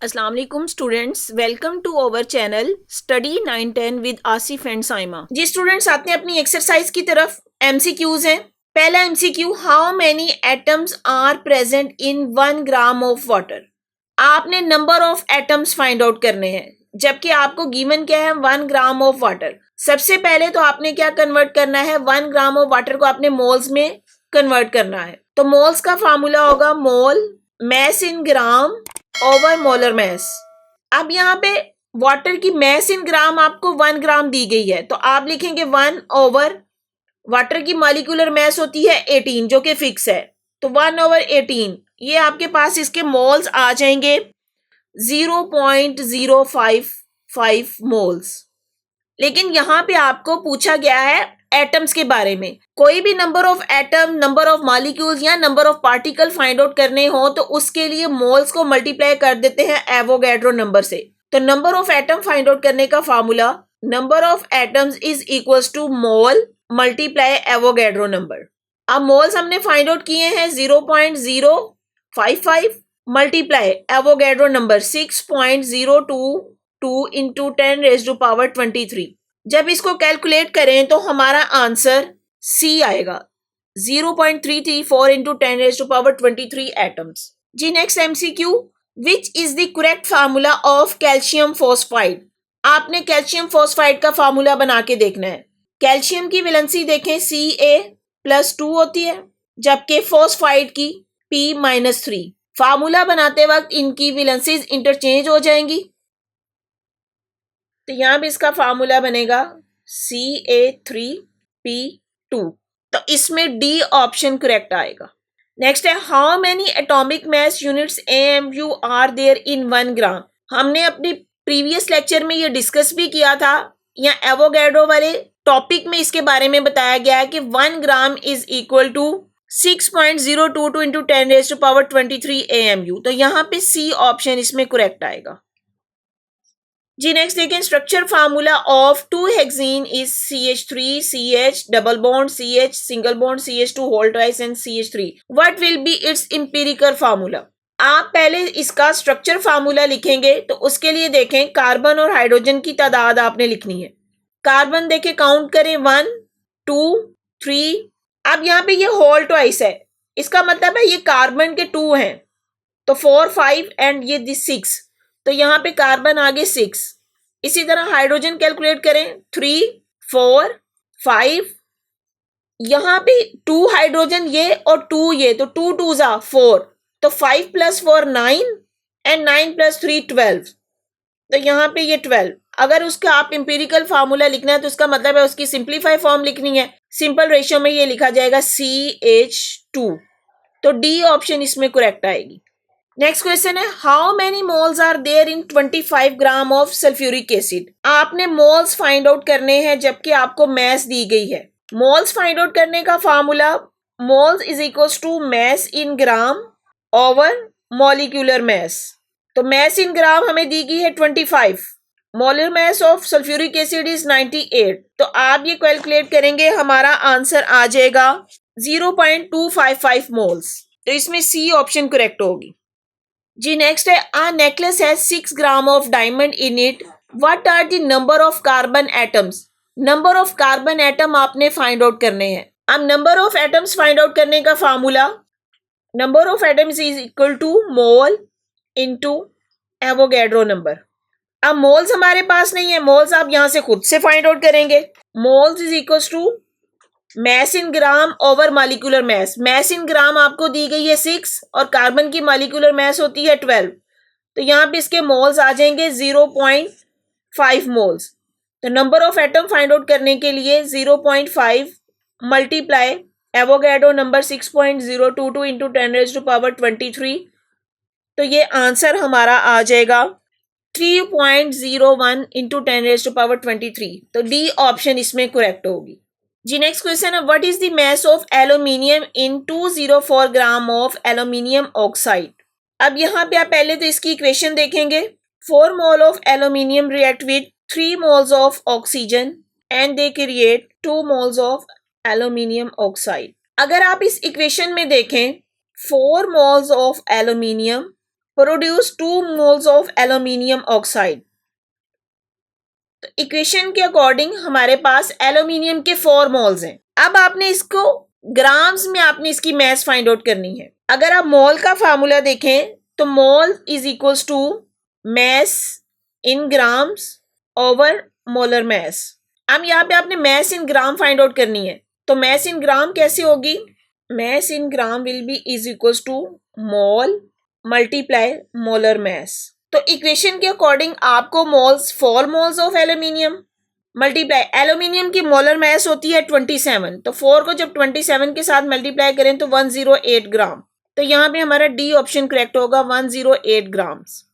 अस्सलाम वालेकुम students, welcome to our channel study 910 with Asif and Saima. जी स्टूडेंट्स, आते हैं अपनी एक्सरसाइज की तरफ। एमसीक्यूज हैं। पहला MCQ, how many atoms are present in 1 gram of water. आपने number of atoms find out करने हैं, जबकि आपको गिवन क्या है 1 ग्राम ऑफ वाटर। सबसे पहले तो आपने क्या कन्वर्ट करना है, 1 ग्राम ऑफ वाटर को आपने मोल्स में कन्वर्ट करना है। तो मोल्स का फार्मूला होगा मोल mess in gram over molar mass. अब यहाँ पे वाटर की मैस इन ग्राम आपको 1 ग्राम दी गई है, तो आप लिखेंगे 1 ओवर वाटर की मॉलिक्यूलर मैस होती है 18, जो कि फिक्स है, तो 1 ओवर 18। ये आपके पास इसके मोल्स आ जाएंगे 0.055 मोल्स। लेकिन यहाँ पे आपको पूछा गया है एटम्स के बारे में। कोई भी number of atom, number of molecules या number of particle find out करने हो तो उसके लिए मोल्स को मल्टीप्लाई कर देते हैं एवोगैड्रो नंबर से। तो number of atom find out करने का formula, number of atoms is equals to mole multiply Avogadro number. अब मोल्स हमने फाइंड आउट किए हैं 0.055 मल्टीप्लाई एवोगैड्रो नंबर 6.022 इंटू 10⁻23। जब इसको कैलकुलेट करें तो हमारा आंसर सी आएगा, 0.334 इंटू 10⁻23 एटम्स। जी next MCQ, which is the correct formula of calcium phosphide. आपने कैल्शियम फॉस्फाइड का फार्मूला बना के देखना है। कैल्शियम की वैलेंसी देखें Ca+2 होती है, जबकि फॉस्फाइड की P-3। फार्मूला बनाते वक्त इनकी वैलेंसीज इंटरचेंज हो जाएंगी, तो यहां भी इसका फार्मूला बनेगा Ca3P2। तो इसमें डी ऑप्शन करेक्ट आएगा। नेक्स्ट है, how many atomic mass units AMU are there in 1 gram. हमने अपनी प्रीवियस लेक्चर में ये डिस्कस भी किया था, या एवोगैड्रो वाले टॉपिक में इसके बारे में बताया गया है कि 1 gram is equal to 6.022 into 10⁻23 AMU। तो यहाँ पे सी ऑप्शन इसमें करेक्ट आएगा। जी नेक्स्ट देखें, structure formula of two hexene is CH3CH double bond CH single bond CH2 whole twice and CH3। What will be its empirical formula. आप पहले इसका स्ट्रक्चर फार्मूला लिखेंगे, तो उसके लिए देखें कार्बन और हाइड्रोजन की तादाद आपने लिखनी है। कार्बन देखें, काउंट करें 1 2 3। अब यहाँ पे ये होल ट्वाइस है, इसका मतलब है ये कार्बन के 2 हैं, तो 4 5 एंड ये 6, तो यहाँ पे कार्बन आगे 6। इसी तरह हाइड्रोजन कैलकुलेट करें 3 4 5, यहाँ पे 2 हाइड्रोजन ये और 2 ये, तो 2 2 जा 4, तो 5 + 4 9 एंड 9 + 3 12, तो यहाँ पे ये 12। अगर उसका आप एम्पिरिकल फार्मूला लिखना है तो इसका मतलब है उसकी सिंप्लीफाई फॉर्म लिखनी है। सिंपल रेशियो में ये लिखा जाएगा CH2, तो डी ऑप्शन इसमें करेक्ट आएगी। नेक्स्ट क्वेश्चन है, how many moles are there in 25 gram of sulphuric acid. आपने मोल्स फाइंड आउट करने हैं, जबकि आपको मैस दी गई है। मोल्स फाइंड आउट करने का formula, moles is equals to mass in gram over molecular mass. तो मैस इन ग्राम हमें दी गई है 25, molar mass of sulphuric acid is 98, तो आप ये कैलकुलेट करेंगे, हमारा आंसर आ जाएगा 0.255 मोल्स। तो इसमें सी ऑप्शन करेक्ट होगी। जी नेक्स्ट है, a necklace has 6 gram of diamond in it, what are the number of carbon atoms. Number of carbon atom आपने फाइंड आउट करने हैं। अब number of atoms find out करने का formula, number of atoms is equal to mole into Avogadro number. अब moles हमारे पास नहीं है, मोल्स आप यहां से खुद से फाइंड आउट करेंगे। Moles is equal to mass in gram over molecular mass. Mass in gram आपको दी गई है 6 और कार्बन की मॉलिक्यूलर मैस होती है 12, तो यहाँ पे इसके मोल्स आ जाएंगे 0.5 मोल्स। तो number of atom find out करने के लिए 0.5 मल्टीप्लाई एवोगैड्रो नंबर 6.022 इंटू 10⁻23, तो ये आंसर हमारा आ जाएगा 3.01 इंटू 10⁻23, तो डी ऑप्शन इसमें करेक्ट होगी। जी नेक्स्ट क्वेश्चन है, what is the mass of aluminium in 204 gram of aluminium oxide. अब यहाँ पे आप पहले तो इसकी इक्वेशन देखेंगे। 4 mole of aluminium react with 3 moles of oxygen and they create 2 moles of aluminium oxide. अगर आप इस इक्वेशन में देखें, 4 moles of aluminium produce 2 moles of aluminium oxide. तो इक्वेशन के अकॉर्डिंग हमारे पास एल्यूमिनियम के 4 moles हैं। अब आपने इसको ग्राम्स में आपने इसकी मास फाइंड आउट करनी है। अगर आप मोल का फार्मूला देखें तो mole is equals to mass in grams over molar mass. अब यहाँ पे आपने मास इन ग्राम फाइंड आउट करनी है। तो मास इन ग्राम कैसे होगी? Mass in gram will be is equals to mole multiply molar mass. तो इक्वेशन के अकॉर्डिंग आपको moles 4 moles of aluminium multiply aluminium की मोलर मास होती है 27। तो 4 को जब 27 के साथ मल्टीप्लाई करें तो 108 ग्राम। तो यहाँ पे हमारा डी ऑप्शन करेक्ट होगा, 108 ग्राम्स।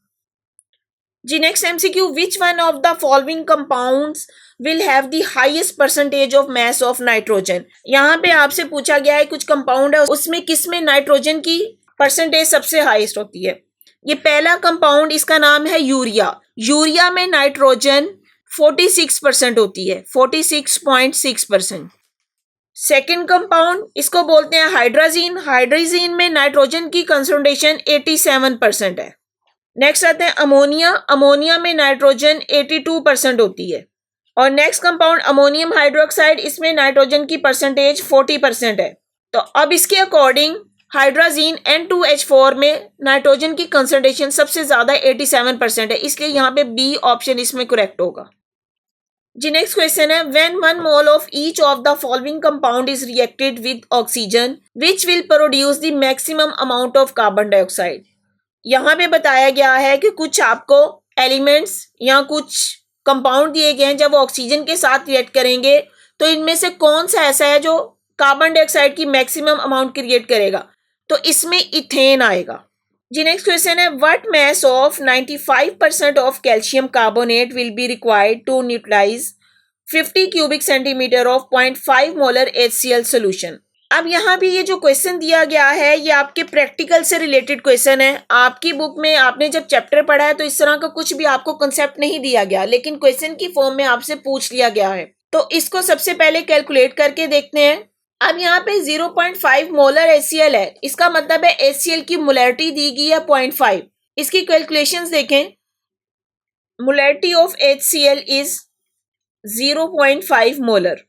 जी next MCQ, which one of the following compounds will have the highest percentage of mass of nitrogen. यहाँ पे आपसे पूछा गया है कुछ कंपाउंड है उसमें किसमें नाइट्रोजन की परसेंटेज सबसे हाईएस्ट होती है। ये पहला कंपाउंड, इसका नाम है यूरिया। यूरिया में नाइट्रोजन 46% होती है, 46.6%। सेकेंड कंपाउंड इसको बोलते हैं हाइड्राजीन। हाइड्राजीन में नाइट्रोजन की कंसंट्रेशन 87% है। नेक्स्ट आते हैं अमोनिया। अमोनिया में नाइट्रोजन 82% होती है। और नेक्स्ट कंपाउंड अमोनियम हाइड्रोक्साइड, इसमें नाइट्रोजन की परसेंटेज 40% है। तो अब इसके अकॉर्डिंग हाइड्राजीन N2H4 में नाइट्रोजन की कंसंट्रेशन सबसे ज्यादा 87% है, इसलिए यहाँ पे बी ऑप्शन इसमें करेक्ट होगा। जी नेक्स्ट क्वेश्चन है, when 1 mole of each of the following compound is reacted with oxygen which will produce the maximum amount of carbon dioxide. यहाँ पे बताया गया है कि कुछ आपको एलिमेंट्स या कुछ कंपाउंड दिए गए हैं, जब वो ऑक्सीजन के साथ रिएक्ट करेंगे तो इनमें से कौन सा ऐसा है जो कार्बन डाइऑक्साइड की मैक्सिमम अमाउंट क्रिएट करेगा। तो इसमें इथेन आएगा। जी नेक्स्ट क्वेश्चन है, what mass of 95% of calcium carbonate will be required to neutralize 50 cubic centimetre of 0.5 molar HCl solution. अब यहाँ पे ये जो क्वेश्चन दिया गया है ये आपके प्रैक्टिकल से रिलेटेड क्वेश्चन है। आपकी बुक में आपने जब चैप्टर पढ़ा है तो इस तरह का कुछ भी आपको कंसेप्ट नहीं दिया गया, लेकिन क्वेश्चन की फॉर्म में आपसे पूछ लिया गया है। तो इसको सबसे पहले कैलकुलेट करके देखते हैं। अब यहाँ पे 0.5 मोलर HCl है, इसका मतलब है HCl की मोलैरिटी दी गई है 0.5। इसकी कैलकुलेशंस देखें, molarity of HCl is 0.5 molar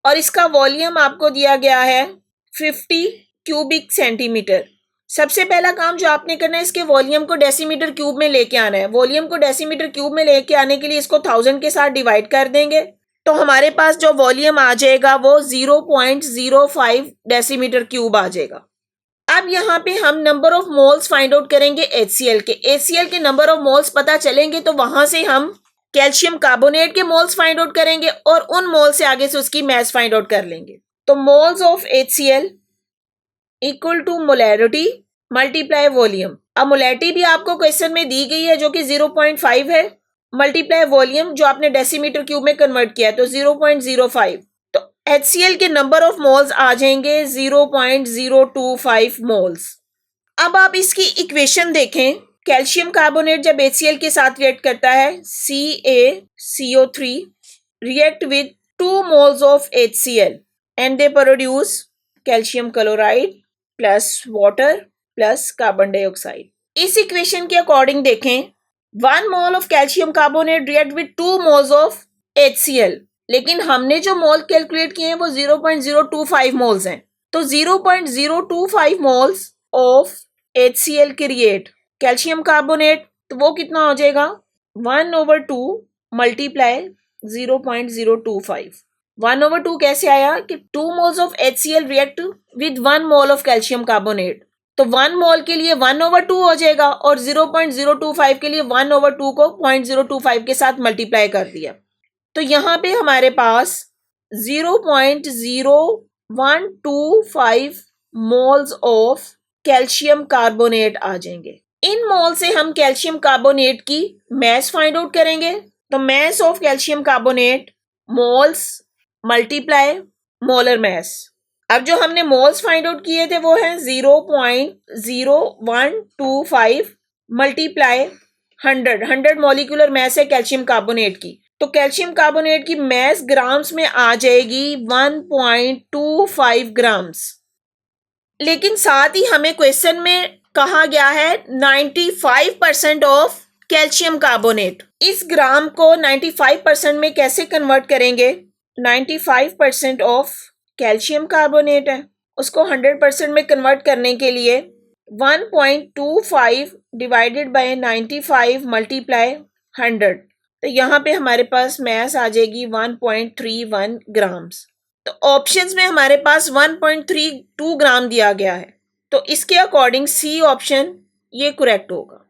और इसका वॉल्यूम आपको दिया गया है 50 क्यूबिक सेंटीमीटर। सबसे पहला काम जो आपने करना है, इसके वॉल्यूम को डेसीमीटर क्यूब में लेके आना है। वॉल्यूम को डेसीमीटर क्यूब में लेके आने के लिए इसको 1000 के साथ डिवाइड कर देंगे तो हमारे पास जो वॉल्यूम आ जाएगा वो 0.05 डेसीमीटर क्यूब आ जाएगा। अब यहाँ पे हम number of moles find out करेंगे HCl के। HCl के नंबर ऑफ मोल्स पता चलेंगे तो वहां से हम कैल्शियम कार्बोनेट के मोल्स फाइंड आउट करेंगे और उन मोल से आगे से उसकी मास फाइंड आउट कर लेंगे। तो moles of HCl equal to molarity multiply volume. अब मोलैरिटी भी आपको क्वेश्चन में दी गई है जो कि 0.5 है, मल्टीप्लाई वॉल्यूम जो आपने डेसीमीटर क्यूब में कन्वर्ट किया है तो 0.05। तो HCl के नंबर ऑफ मोल्स आ जाएंगे 0.025 मोल्स। अब आप इसकी इक्वेशन देखें, कैल्शियम कार्बोनेट जब HCl के साथ रिएक्ट करता है CaCO3 react with 2 moles of HCl and they produce calcium chloride plus water plus carbon dioxide. इस इक्वेशन के अकॉर्डिंग देखें, 1 mole of calcium carbonate react with 2 moles of HCl, लेकिन हमने जो मोल कैलकुलेट किए हैं वो 0.025 मोल्स हैं। तो 0.025 moles of HCl create calcium carbonate, तो वो कितना हो जाएगा 1/2 मल्टीप्लाई 0.025। 1/2 कैसे आया कि 2 moles of HCl react with 1 mole of calcium carbonate, तो 1 मोल के लिए 1/2 हो जाएगा और 0.025 के लिए 1/2 को 0.025 के साथ मल्टीप्लाई कर दिया। तो यहाँ पे हमारे पास 0.0125 मोल्स ऑफ कैल्शियम कार्बोनेट आ जाएंगे। इन मोल से हम कैल्शियम कार्बोनेट की मास फाइंड आउट करेंगे। तो mass of calcium carbonate moles multiply molar mass. अब जो हमने मोल्स फाइंड आउट किए थे वो है 0.0125 मल्टीप्लाई 100 मॉलिक्यूलर मास है कैल्शियम कार्बोनेट की। तो कैल्शियम कार्बोनेट की मास ग्राम्स में आ जाएगी 1.25 ग्राम्स। लेकिन साथ ही हमें क्वेश्चन में कहा गया है 95% ऑफ कैल्शियम कार्बोनेट। इस ग्राम को 95% में कैसे कन्वर्ट करेंगे? 95% ऑफ कैल्शियम कार्बोनेट है, उसको 100% में कन्वर्ट करने के लिए 1.25 डिवाइडेड बाय 95 मल्टीप्लाई 100, तो यहाँ पे हमारे पास मैस आ जाएगी 1.31 ग्राम्स। तो ऑप्शंस में हमारे पास 1.32 ग्राम दिया गया है, तो इसके अकॉर्डिंग सी ऑप्शन ये करेक्ट होगा।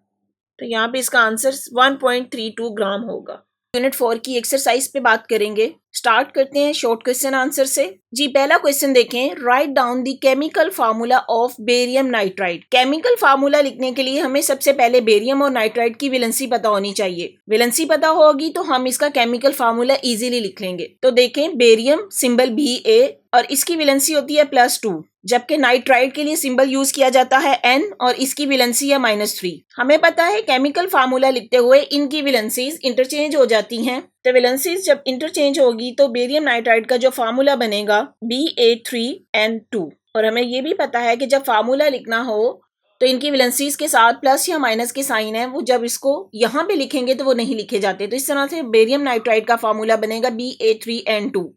तो यहाँ पे इसका आंसर 1.32 ग्राम होगा। यूनिट 4 की एक्सरसाइज पे बात करेंगे। स्टार्ट करते हैं शॉर्ट क्वेश्चन आंसर से। जी पहला क्वेश्चन देखें, write down the chemical formula of barium nitride. Chemical formula लिखने के लिए हमें सबसे पहले बेरियम और नाइट्राइड की वैलेंसी पता होनी चाहिए। वैलेंसी पता होगी तो हम इसका केमिकल फार्मूला इजीली लिख लेंगे। तो देखें, बेरियम सिंबल Ba और इसकी वैलेंसी होती है +2, जबकि नाइट्राइड के लिए सिंबल यूज किया जाता है N और इसकी वैलेंसी है -3। हमें पता है केमिकल फार्मूला लिखते हुए इनकी वैलेंसीज इंटरचेंज हो जाती हैं। तो वैलेंसीज जब इंटरचेंज होगी तो बेरियम नाइट्राइड का जो फार्मूला बनेगा Ba3N2। और हमें ये भी पता है कि जब फार्मूला लिखना हो तो इनकी वैलेंसीज के साथ प्लस या माइनस के साइन है, वो जब इसको यहाँ पे लिखेंगे तो वो नहीं लिखे जाते। तो इस तरह से बेरियम नाइट्राइड का फार्मूला बनेगा Ba3N2।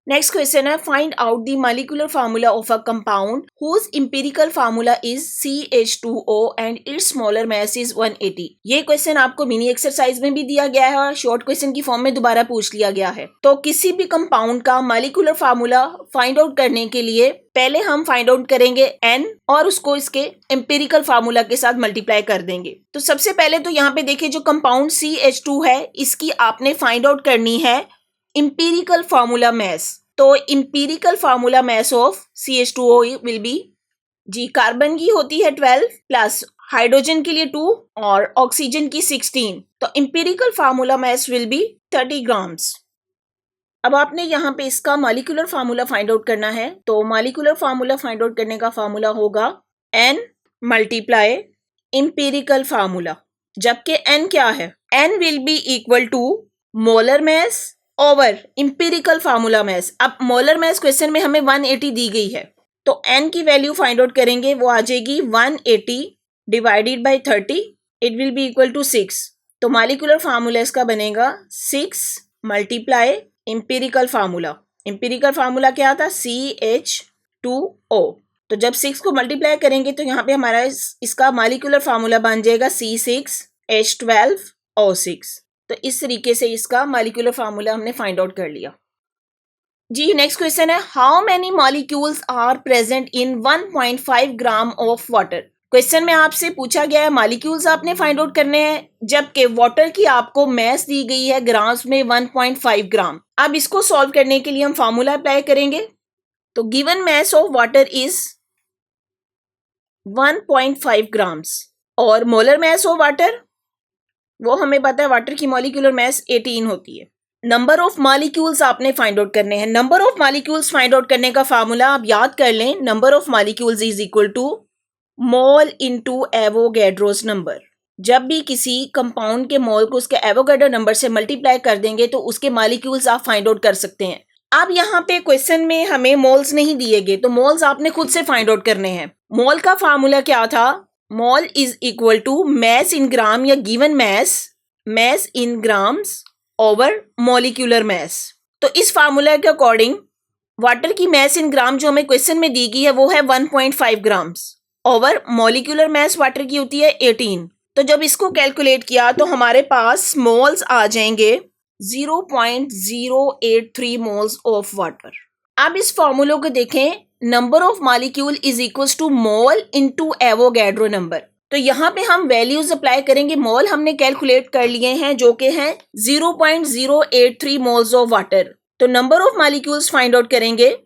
नेक्स्ट क्वेश्चन है, find out the molecular formula of a compound whose empirical formula is CH2O and its smaller mass is 180। ये क्वेश्चन आपको मिनी एक्सरसाइज में भी दिया गया है और शॉर्ट क्वेश्चन की फॉर्म में दोबारा पूछ लिया गया है। तो किसी भी कंपाउंड का मॉलिक्यूलर फार्मूला फाइंड आउट करने के लिए पहले हम फाइंड आउट करेंगे N और उसको इसके एम्पिरिकल फार्मूला के साथ मल्टीप्लाई कर देंगे। तो सबसे पहले तो यहाँ पे देखिए, जो कंपाउंड CH2 है इसकी आपने फाइंड आउट करनी है empirical formula mass। तो empirical formula mass of CH2O will be जी, कार्बन की होती है 12 प्लस हाइड्रोजन के लिए 2 और ऑक्सीजन की 16। तो empirical formula mass will be 30 grams. अब आपने यहाँ पे इसका मॉलिक्यूलर फार्मूला फाइंड आउट करना है। तो मॉलिक्यूलर फार्मूला फाइंड आउट करने का फार्मूला होगा N मल्टीप्लाई empirical फार्मूला, जबकि N क्या है? N will be equal to molar mass over empirical formula mass. अब मोलर मैस क्वेश्चन में हमें 180 दी गई है, तो N की वैल्यू फाइंड आउट करेंगे, वो आ जाएगी 180 divided by 30, it will be equal to 6। तो मॉलिक्यूलर फार्मूला इसका बनेगा 6 multiply empirical formula. Empirical formula क्या था? CH2O। तो जब 6 को मल्टीप्लाई करेंगे तो यहाँ पे हमारा इसका मॉलिक्यूलर फार्मूला बन जाएगा C6H12O6। तो इस तरीके से इसका मॉलिक्यूलर फार्मूला हमने फाइंड आउट कर लिया। जी नेक्स्ट क्वेश्चन है, how many molecules are present in 1.5 gram of water. Question में आपसे पूछा गया है मॉलिक्यूल्स आपने फाइंड आउट करने हैं, जबकि वाटर की आपको मैस दी गई है ग्राम्स में 1.5 ग्राम। अब इसको सॉल्व करने के लिए हम फार्मूला अप्लाई करेंगे। तो given mass of water is 1.5 grams और मोलर मैस ऑफ वाटर, वो हमें पता है वाटर की मॉलिक्यूलर मैस 18 होती है। नंबर ऑफ मॉलिक्यूल्स आपने फाइंड आउट करने हैं। Number of molecules find out करने का फार्मूला आप याद कर लें, number of molecules is equal to mole into Avogadro's number. जब भी किसी कंपाउंड के मोल को उसके एवोगैड्रो नंबर से मल्टीप्लाई कर देंगे तो उसके मॉलिक्यूल्स आप फाइंड आउट कर सकते हैं। अब यहाँ पे क्वेश्चन में हमें मोल्स नहीं दिए गए, तो मोल्स आपने खुद से फाइंड आउट करने हैं। मोल का फार्मूला क्या था? Mole is equal to mass in gram या given mass in grams over molecular mass. तो इस फार्मूला के अकॉर्डिंग वाटर की मैस इन ग्राम जो हमें क्वेश्चन में दी गई है वो है 1.5 grams over molecular mass water की होती है 18। तो जब इसको कैलकुलेट किया तो हमारे पास मोल्स आ जाएंगे 0.083 मोल्स ऑफ वाटर। अब इस फॉर्मूले को देखें, number of molecule is equals to mole into Avogadro number. तो यहाँ पे हम वैल्यूज अप्लाई करेंगे। मोल हमने कैलकुलेट कर लिए हैं जो कि हैं 0.083 मोल्स ऑफ वाटर। तो number of molecules find out करेंगे,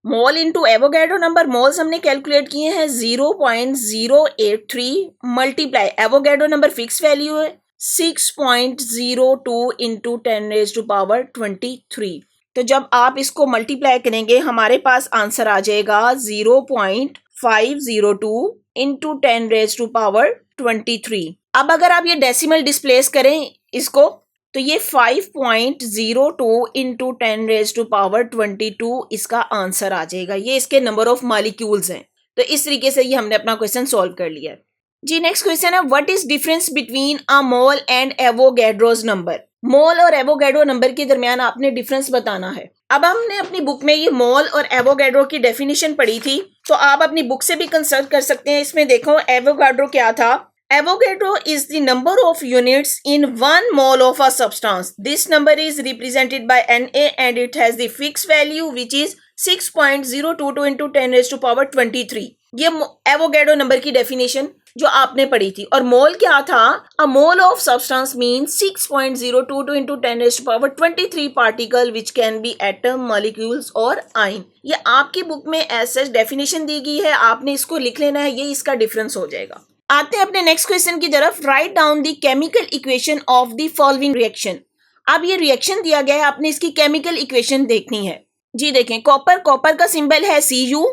मोल इनटू एवोगैड्रो नंबर। मोल्स हमने कैलकुलेट किए हैं 0.083 multiply Avogadro number fix value है 6.02 इंटू 10⁻23। तो जब आप इसको मल्टीप्लाई करेंगे हमारे पास आंसर आ जाएगा 0.502 इंटू 10⁻23। अब अगर आप ये डेसिमल डिस्प्लेस करें इसको तो ये 5.02 इंटू 10⁻22 इसका आंसर आ जाएगा। ये इसके नंबर ऑफ मॉलिक्यूल्स हैं। तो इस तरीके से ये हमने अपना क्वेश्चन सॉल्व कर लिया है जी। नेक्स्ट क्वेश्चन है, what is difference between a mole and Avogadro's number. Mole और एवोगैड्रो नंबर के दरमियान आपने डिफरेंस बताना है। अब हमने अपनी बुक में ये मोल और एवोगैड्रो की डेफिनेशन पढ़ी थी, तो आप अपनी बुक से भी कंसल्ट कर सकते हैं। इसमें देखो एवोगैड्रो क्या था। Avogadro is the number of units in 1 mole of a substance. This number is represented by Na and it has the fixed value which is 6.022 into 10 raised to power 23. ये Avogadro number की definition जो आपने पढ़ी थी। और मोल क्या था? A mole of substance means 6.022 into 10 raised to power 23 particle which can be atom, molecules और ion. ये आपकी बुक में ऐसे डेफिनेशन दी गई है, आपने इसको लिख लेना है, ये इसका डिफरेंस हो जाएगा। आते हैं अपने नेक्स्ट क्वेश्चन की तरफ। Write down the chemical equation of the following reaction. अब ये रिएक्शन दिया गया है, आपने इसकी केमिकल इक्वेशन देखनी है जी। देखें कॉपर का सिंबल है Cu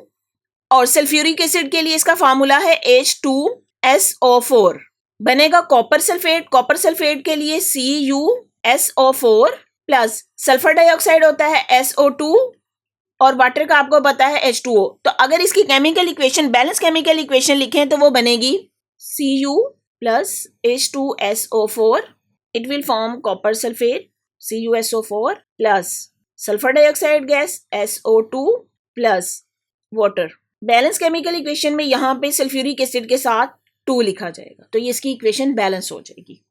और सल्फ्यूरिक एसिड के लिए इसका फार्मूला है H2SO4। बनेगा कॉपर सल्फेट के लिए CuSO4 प्लस सल्फर डाइऑक्साइड होता है SO2 और वाटर का आपको पता है H2O। तो अगर इसकी chemical equation balance chemical equation लिखें तो वो बनेगी Cu plus H2SO4, it will form copper sulfate CuSO4 plus sulfur dioxide gas SO2 plus water। Balance chemical equation में यहाँ पे सल्फ्यूरिक एसिड के साथ 2 लिखा जाएगा, तो ये इसकी इक्वेशन बैलेंस हो जाएगी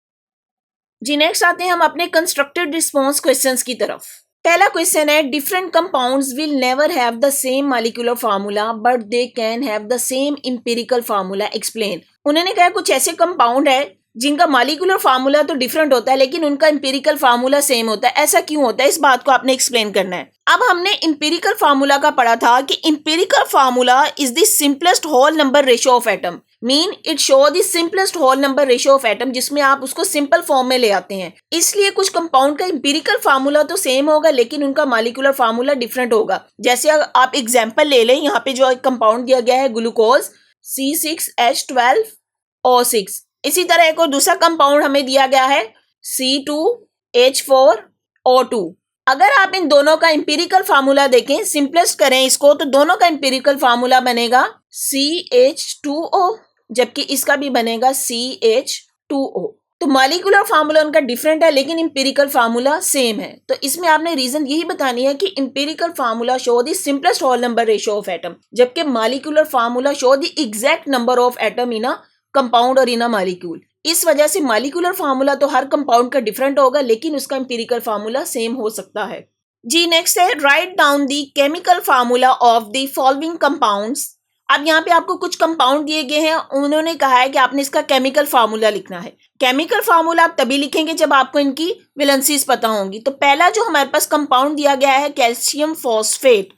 जी। नेक्स्ट आते हैं हम अपने कंस्ट्रक्टेड रिस्पॉन्स क्वेश्चंस की तरफ। पहला क्वेश्चन है, different compounds will never have the same molecular formula but they can have the same empirical formula, explain. उन्होंने कहा कुछ ऐसे कंपाउंड है जिनका मॉलिक्यूलर फार्मूला तो डिफरेंट होता है लेकिन उनका इंपेरिकल फार्मूला सेम होता है, ऐसा क्यों होता है, इस बात को आपने एक्सप्लेन करना है। अब हमने इंपेरिकल फार्मूला का पढ़ा था कि empirical formula is the simplest whole number ratio of atom, mean it show the simplest whole number ratio of atom, जिसमें आप उसको सिंपल फॉर्म में ले आते हैं। इसलिए कुछ कंपाउंड का इंपेरिकल फार्मूला तो सेम होगा लेकिन उनका मॉलिक्यूलर फार्मूला डिफरेंट होगा। जैसे आप एग्जांपल ले लें, यहाँ पे जो एक कंपाउंड दिया गया है ग्लूकोज C6H12O6। इसी तरह एक और दूसरा कंपाउंड हमें दिया गया है C2H4O2। अगर आप इन दोनों का इंपेरिकल फार्मूला देखें, सिंपलेस्ट करें इसको, तो दोनों का इंपेरिकल फार्मूला बनेगा CH2O, जबकि इसका भी बनेगा CH2O। तो मॉलिक्यूलर फार्मूला उनका डिफरेंट है लेकिन इंपेरिकल फार्मूला सेम है। तो इसमें आपने रीजन यही बतानी है कि empirical formula show the simplest whole number ratio of atom, जबकि molecular formula show the exact number of atom in a compound और इन अ मॉलिक्यूल। इस वजह से मॉलिक्यूलर फार्मूला तो हर कंपाउंड का डिफरेंट होगा लेकिन उसका इंपेरिकल फार्मूला सेम हो सकता है जी। नेक्स्ट है, write down the chemical formula of the following compounds. अब यहाँ पे आपको कुछ कंपाउंड दिए गए हैं, उन्होंने कहा है कि आपने इसका केमिकल फार्मूला लिखना है। केमिकल फार्मूला आप तभी लिखेंगे जब आपको इनकी वैलेंसीज पता होंगी। तो पहला जो हमारे पास कंपाउंड दिया गया है कैल्शियम फॉस्फेट।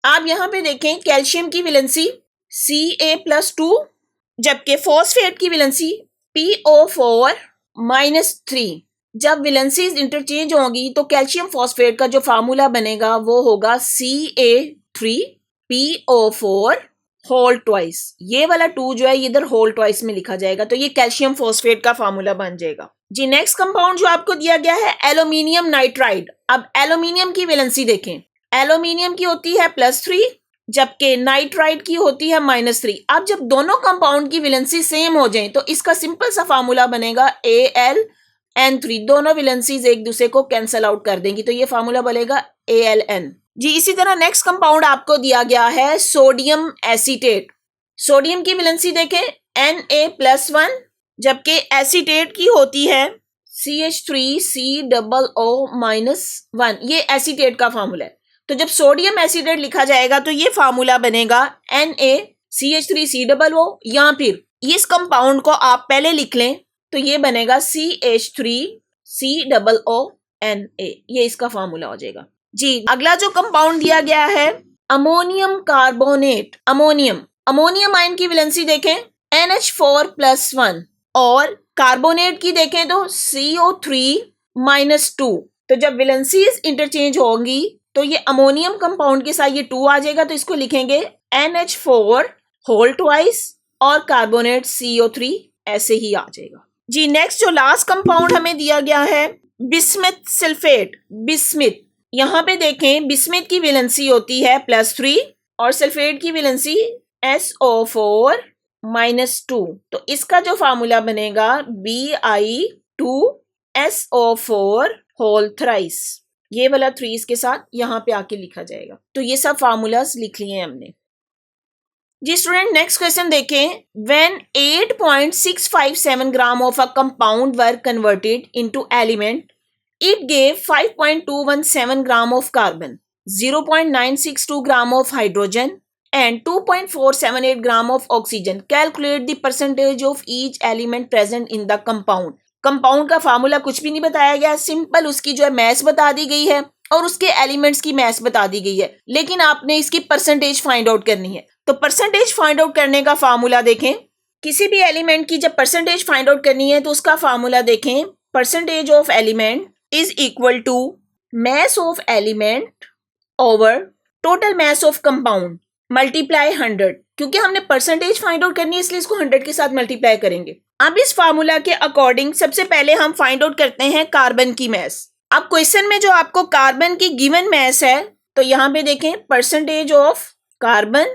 आप यहाँ पे देखें कैल्शियम की वैलेंसी Ca+2, जबकि फॉस्फेट की वैलेंसी PO4-3। जब वैलेंसीज इंटरचेंज होंगी तो कैल्शियम फॉस्फेट का जो फार्मूला बनेगा वो होगा Ca3PO4 होल ट्वाइस। ये वाला 2 जो है इधर होल ट्वाइस में लिखा जाएगा, तो ये कैल्शियम फॉस्फेट का फार्मूला बन जाएगा जी। नेक्स्ट कंपाउंड जो आपको दिया गया है एल्यूमिनियम नाइट्राइड। अब एल्यूमिनियम की वैलेंसी देखें, एल्यूमिनियम की होती है +3 जबकि नाइट्राइड की होती है -3। अब जब दोनों कंपाउंड की वैलेंसी सेम हो जाए तो इसका सिंपल सा फार्मूला बनेगा AlN3। दोनों वैलेंसीज एक दूसरे को कैंसल आउट कर देंगी तो ये फार्मूला बनेगा AlN जी। इसी तरह नेक्स्ट कंपाउंड आपको दिया गया है सोडियम एसीटेट। सोडियम की वैलेंसी देखें Na+1 जबकि एसीटेट की होती है CH3COO-1। ये एसीटेट का फार्मूला है। तो जब सोडियम एसीटेट लिखा जाएगा तो ये फार्मूला बनेगा NaCH3COO, या फिर इस कंपाउंड को आप पहले लिख लें तो ये बनेगा CH3COONA। ये इसका फार्मूला हो जाएगा जी। अगला जो कंपाउंड दिया गया है अमोनियम कार्बोनेट। अमोनियम आयन की वैलेंसी देखें NH4+1 और कार्बोनेट की देखें तो CO3-2। तो जब वैलेंसीज इंटरचेंज होंगी तो ये अमोनियम कंपाउंड के साथ ये 2 आ जाएगा, तो इसको लिखेंगे NH4 होल ट्वाइस और कार्बोनेट CO3 ऐसे ही आ जाएगा जी। नेक्स्ट जो लास्ट कंपाउंड हमें दिया गया है बिस्मथ सल्फेट। बिस्मथ, यहाँ पे देखें बिस्मथ की वैलेंसी होती है +3 और सल्फेट की वैलेंसी SO4 -2, तो इसका जो फार्मूला बनेगा Bi2SO4 होल थ्राइस, ये वाला 3 इसके साथ यहाँ पे आके लिखा जाएगा। तो ये सब फार्मूलाज लिख लिए हमने जी। स्टूडेंट नेक्स्ट क्वेश्चन देखें। When 8.657 gram of a compound were converted into element, it gave 5.217 gram of carbon, 0.962 gram of hydrogen and 2.478 gram of oxygen. Calculate the percentage of each element present in the compound. Compound का formula कुछ भी नहीं बताया गया, simple उसकी जो है mess बता दी गई है और उसके एलिमेंट्स की मैस बता दी गई है, लेकिन आपने इसकी परसेंटेज फाइंड आउट करनी है। तो परसेंटेज फाइंड आउट करने का फार्मूला देखें। किसी भी एलिमेंट की जब परसेंटेज फाइंड आउट करनी है तो उसका फार्मूला देखें। Percentage of element is equal to mass of element over total mass of compound multiply 100। क्योंकि हमने परसेंटेज फाइंड आउट करनी है इसलिए इसको 100 के साथ मल्टीप्लाई करेंगे। अब इस फार्मूला के अकॉर्डिंग सबसे पहले हम फाइंड आउट करते हैं कार्बन की मैस। अब क्वेश्चन में जो आपको कार्बन की गिवन मैस है, तो यहाँ पे देखें परसेंटेज ऑफ कार्बन।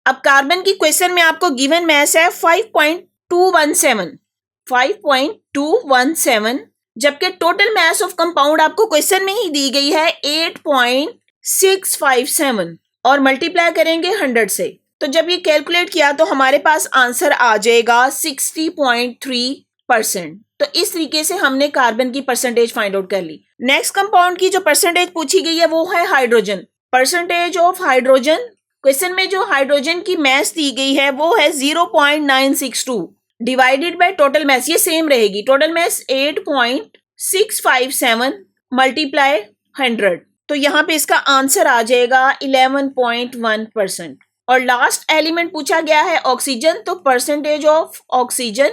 अब कार्बन की क्वेश्चन में आपको गिवन मैस है 5.217, जबकि टोटल मैस ऑफ कंपाउंड आपको क्वेश्चन में ही दी गई है 8.657 और मल्टीप्लाई करेंगे 100 से। तो जब ये कैलकुलेट किया तो हमारे पास आंसर आ जाएगा 60.3%। तो इस तरीके से हमने कार्बन की परसेंटेज फाइंड आउट कर ली। नेक्स्ट कंपाउंड की जो परसेंटेज पूछी गई है वो है hydrogen. Percentage of hydrogen, question में जो हाइड्रोजन की मैस दी गई है वो है 0.962 डिवाइडेड बाय टोटल मैस, ये सेम रहेगी। टोटल मैस 8.657 मल्टीप्लाई 100, तो यहाँ पे इसका आंसर आ जाएगा 11.1%। और लास्ट एलिमेंट पूछा गया है ऑक्सीजन, तो परसेंटेज ऑफ ऑक्सीजन,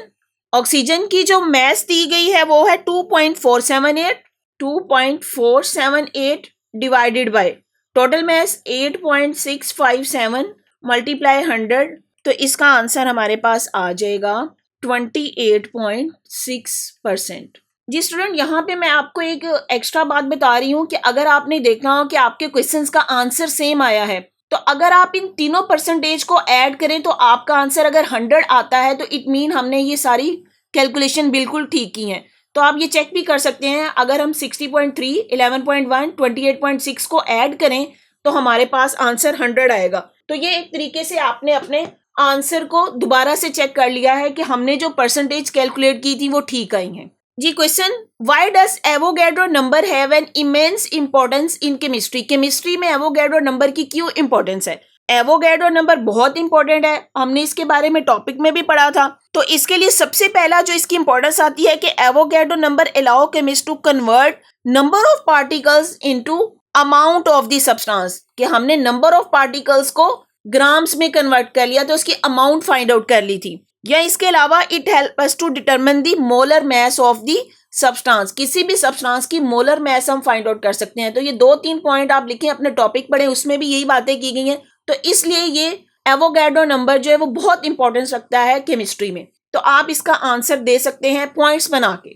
ऑक्सीजन की जो मैस दी गई है वो है 2.478 divided by total mess 8.657 multiply 100, तो इसका आंसर हमारे पास आ जाएगा 28.6%। जी स्टूडेंट, यहाँ पे मैं आपको एक एक्स्ट्रा बात बता रही हूँ कि अगर आपने देखना हो कि आपके क्वेश्चंस का आंसर सेम आया है, तो अगर आप इन तीनों परसेंटेज को ऐड करें तो आपका आंसर अगर 100 आता है तो इट मीन हमने ये सारी कैलकुलेशन बिल्कुल ठीक की हैं। तो आप ये चेक भी कर सकते हैं, अगर हम 60.3, 11.1, 28.6 को ऐड करें तो हमारे पास आंसर 100 आएगा। तो ये एक तरीके से आपने अपने आंसर को दोबारा से चेक कर लिया है कि हमने जो परसेंटेज कैलकुलेट की थी वो ठीक आई हैं। जी question, why does Avogadro number have an immense importance in chemistry. Chemistry में एवोगैड्रो नंबर की क्यों इंपॉर्टेंस है? एवोगैड्रो नंबर बहुत इंपॉर्टेंट है, हमने इसके बारे में टॉपिक में भी पढ़ा था। तो इसके लिए सबसे पहला जो इसकी इंपॉर्टेंस आती है कि Avogadro number allow chemist to convert number of particles into amount of the substance, कि हमने नंबर ऑफ पार्टिकल्स को ग्राम्स में कन्वर्ट कर लिया तो उसकी अमाउंट फाइंड आउट कर ली थी। या इसके अलावा it help us to determine the molar mass of the substance, किसी भी सब्सटेंस की मोलर मैस हम फाइंड आउट कर सकते हैं। तो ये 2-3 पॉइंट आप लिखें, अपने टॉपिक पढ़ें, उसमें भी यही बातें की गई हैं। तो इसलिए ये एवोगैड्रो नंबर जो है वो बहुत इंपॉर्टेंस रखता है केमिस्ट्री में। तो आप इसका आंसर दे सकते हैं पॉइंट्स बना के।